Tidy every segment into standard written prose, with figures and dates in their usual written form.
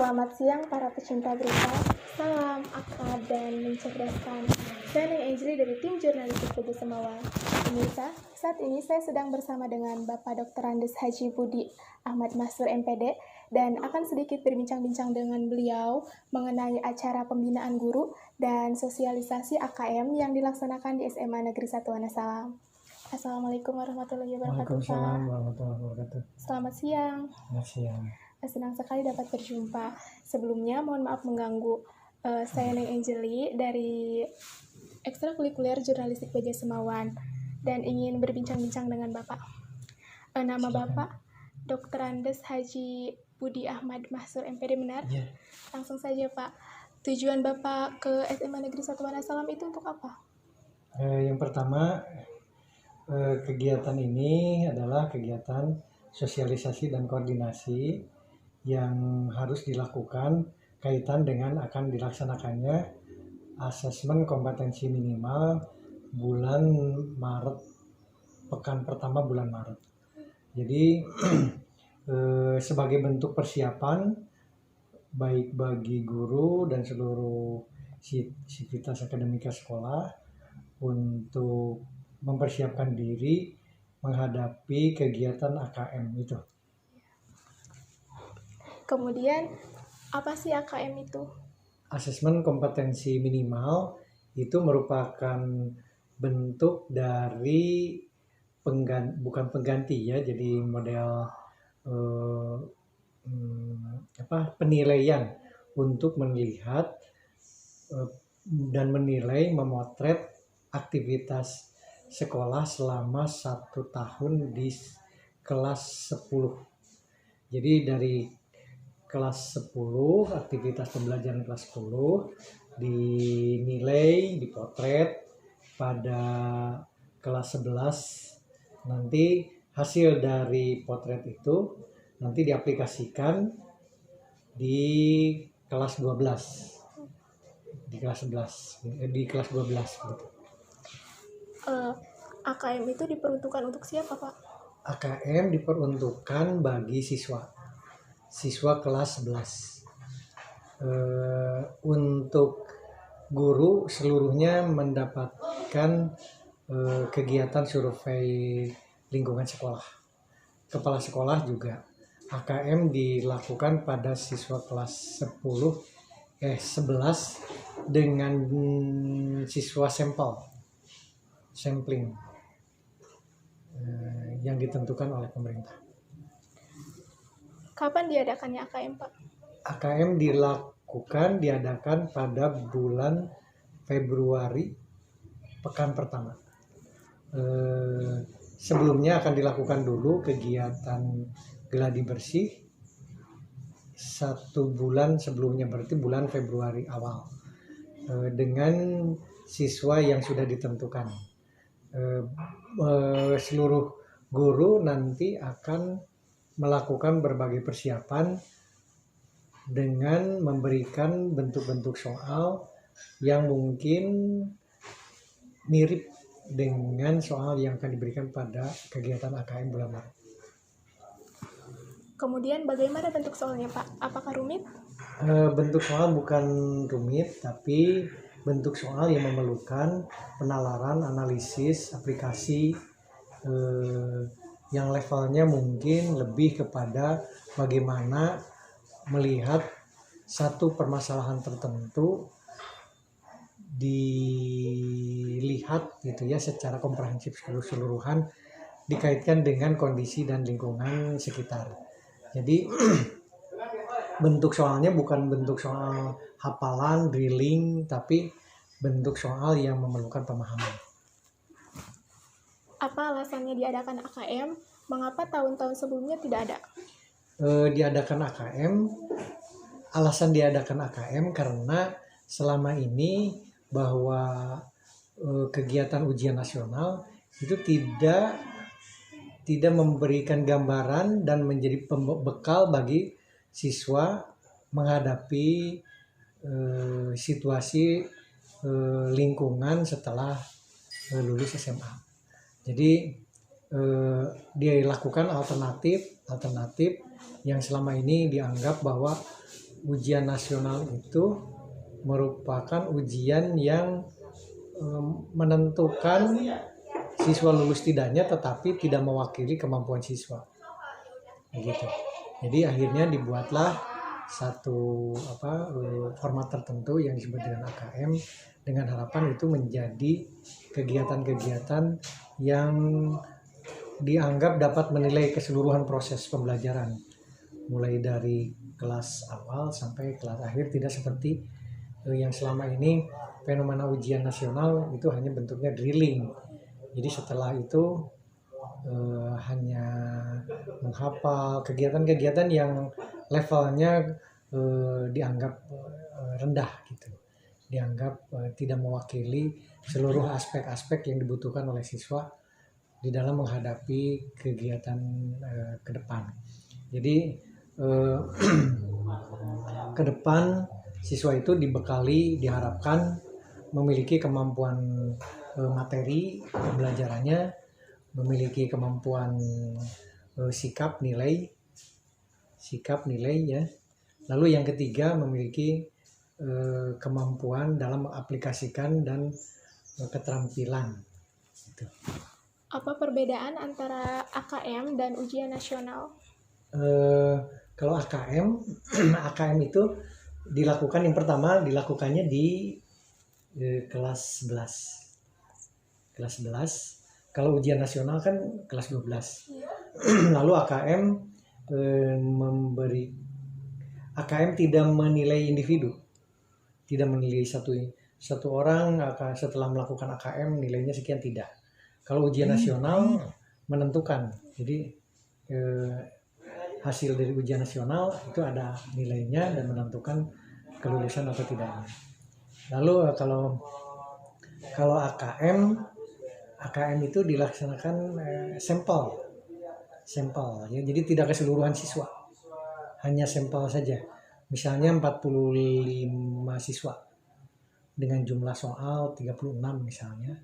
Selamat siang para pecinta berita. Salam akrab dan mencerdaskan. Saya Neng Angeli dari tim jurnalistik PJ Semawan. Pemirsa, saat ini saya sedang bersama dengan Bapak Dr. Andes Haji Budi Ahmad Mahsur MPD dan akan sedikit berbincang-bincang dengan beliau mengenai acara pembinaan guru dan sosialisasi AKM yang dilaksanakan di SMA Negeri 1 Wonosalam. Assalamualaikum warahmatullahi wabarakatuh. Waalaikumsalam warahmatullahi wabarakatuh. Selamat siang. Selamat siang. Senang sekali dapat berjumpa. Sebelumnya mohon maaf mengganggu. Saya Neng Angeli dari ekstrakurikuler jurnalistik PJ Semawan dan ingin berbincang-bincang dengan Bapak. Nama Bapak Dr. Andes Haji Budi Ahmad Mahsur MPD, benar? Ya. Langsung saja Pak. Tujuan Bapak ke SMA Negeri 1 Wonosalam itu untuk apa? Yang pertama, kegiatan ini adalah kegiatan sosialisasi dan koordinasi yang harus dilakukan kaitan dengan akan dilaksanakannya asesmen kompetensi minimal bulan Maret, pekan pertama bulan Maret. Jadi sebagai bentuk persiapan baik bagi guru dan seluruh sivitas akademika sekolah untuk mempersiapkan diri menghadapi kegiatan AKM itu. Kemudian, apa sih AKM itu? Asesmen kompetensi minimal itu merupakan bentuk dari bukan pengganti ya, jadi model penilaian untuk melihat dan menilai, memotret aktivitas sekolah selama 1 tahun di kelas 10. Jadi dari kelas 10, aktivitas pembelajaran kelas 10 dinilai, dipotret pada kelas 11. Nanti hasil dari potret itu nanti diaplikasikan di kelas 12. Di kelas 11, di kelas 12 gitu. AKM itu diperuntukkan untuk siapa, Pak? AKM diperuntukkan bagi siswa kelas 11. Untuk guru seluruhnya mendapatkan kegiatan survei lingkungan sekolah. Kepala sekolah juga. AKM dilakukan pada siswa kelas 11 dengan siswa sampling yang ditentukan oleh pemerintah. Kapan diadakannya AKM, Pak? AKM diadakan pada bulan Februari, pekan pertama. Sebelumnya akan dilakukan dulu kegiatan geladi bersih 1 bulan sebelumnya, berarti bulan Februari awal, dengan siswa yang sudah ditentukan. Seluruh guru nanti akan melakukan berbagai persiapan dengan memberikan bentuk-bentuk soal yang mungkin mirip dengan soal yang akan diberikan pada kegiatan AKM bulan Maret. Kemudian bagaimana bentuk soalnya, Pak? Apakah rumit? Bentuk soal bukan rumit, tapi bentuk soal yang memerlukan penalaran, analisis, aplikasi yang levelnya mungkin lebih kepada bagaimana melihat satu permasalahan tertentu dilihat gitu ya secara komprehensif keseluruhan dikaitkan dengan kondisi dan lingkungan sekitar. Jadi bentuk soalnya bukan bentuk soal hafalan, drilling, tapi bentuk soal yang memerlukan pemahaman. Apa alasannya diadakan AKM? Mengapa tahun-tahun sebelumnya tidak ada? Alasan diadakan AKM karena selama ini bahwa kegiatan ujian nasional itu tidak memberikan gambaran dan menjadi bekal bagi siswa menghadapi situasi lingkungan setelah lulus SMA. Jadi dia lakukan alternatif yang selama ini dianggap bahwa ujian nasional itu merupakan ujian yang menentukan siswa lulus tidaknya, tetapi tidak mewakili kemampuan siswa. Begitu. Jadi akhirnya dibuatlah satu format tertentu yang disebut dengan AKM, dengan harapan itu menjadi kegiatan-kegiatan yang dianggap dapat menilai keseluruhan proses pembelajaran, mulai dari kelas awal sampai kelas akhir, tidak seperti yang selama ini fenomena ujian nasional itu hanya bentuknya drilling. Jadi setelah itu hanya menghafal, kegiatan-kegiatan yang levelnya dianggap rendah gitu, dianggap tidak mewakili seluruh aspek-aspek yang dibutuhkan oleh siswa di dalam menghadapi kegiatan ke depan. Jadi ke depan siswa itu diharapkan memiliki kemampuan materi pembelajarannya, memiliki kemampuan sikap nilai ya. Lalu yang ketiga memiliki kemampuan dalam mengaplikasikan dan keterampilan. Gitu. Apa perbedaan antara AKM dan ujian nasional? Kalau AKM itu dilakukan, yang pertama dilakukannya di kelas 11. Kalau ujian nasional kan kelas 12. Lalu AKM tidak menilai individu, tidak menilai satu orang setelah melakukan AKM nilainya sekian, tidak. Kalau ujian nasional menentukan, jadi hasil dari ujian nasional itu ada nilainya dan menentukan kelulusan atau tidaknya. Lalu kalau AKM itu dilaksanakan sampel ya, jadi tidak keseluruhan siswa, hanya sampel saja. Misalnya 45 siswa dengan jumlah soal 36 misalnya,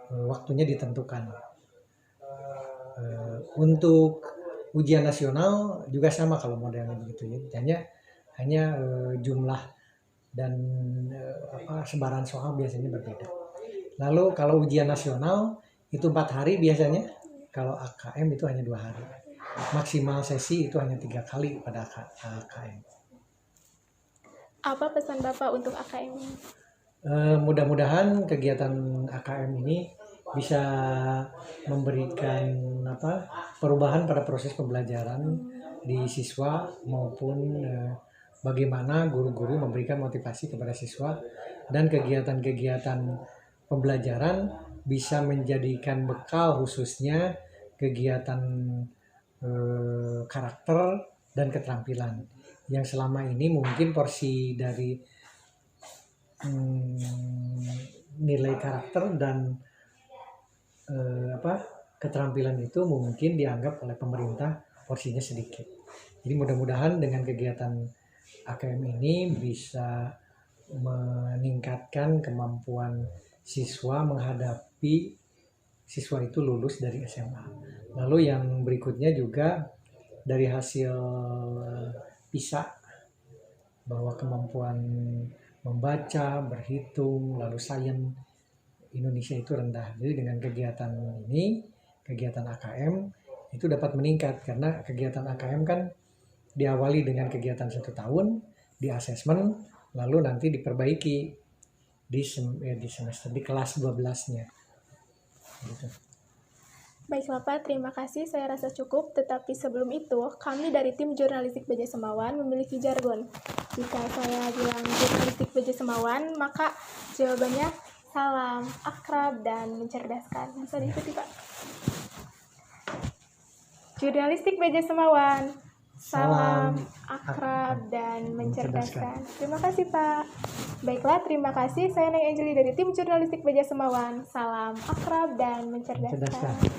waktunya ditentukan. Untuk ujian nasional juga sama kalau modelnya begitu ya, hanya jumlah dan sebaran soal biasanya berbeda. Lalu kalau ujian nasional itu 4 hari biasanya, kalau AKM itu hanya 2 hari. Maksimal sesi itu hanya 3 kali pada AKM. Apa pesan Bapak untuk AKM? Mudah-mudahan kegiatan AKM ini bisa memberikan perubahan pada proses pembelajaran di siswa, maupun bagaimana guru-guru memberikan motivasi kepada siswa, dan kegiatan-kegiatan pembelajaran bisa menjadikan bekal, khususnya kegiatan karakter dan keterampilan yang selama ini mungkin porsi dari nilai karakter dan keterampilan itu mungkin dianggap oleh pemerintah porsinya sedikit. Jadi mudah-mudahan dengan kegiatan AKM ini bisa meningkatkan kemampuan siswa menghadapi siswa itu lulus dari SMA. Lalu yang berikutnya juga dari hasil PISA, bahwa kemampuan membaca, berhitung, lalu sains Indonesia itu rendah. Jadi dengan kegiatan ini, kegiatan AKM itu dapat meningkat, karena kegiatan AKM kan diawali dengan kegiatan 1 tahun, di asesmen, lalu nanti diperbaiki di semester, di kelas 12-nya. Gitu. Baiklah Pak, terima kasih, saya rasa cukup. Tetapi sebelum itu, kami dari tim Jurnalistik BJ Semawan memiliki jargon. Jika saya bilang Jurnalistik BJ Semawan, maka jawabannya salam, akrab, dan mencerdaskan. Bisa diikuti Pak. Jurnalistik BJ Semawan, salam, akrab, dan mencerdaskan. Terima kasih Pak. Baiklah, terima kasih. Saya Neng Anjeli dari tim Jurnalistik BJ Semawan. Salam, akrab, dan mencerdaskan.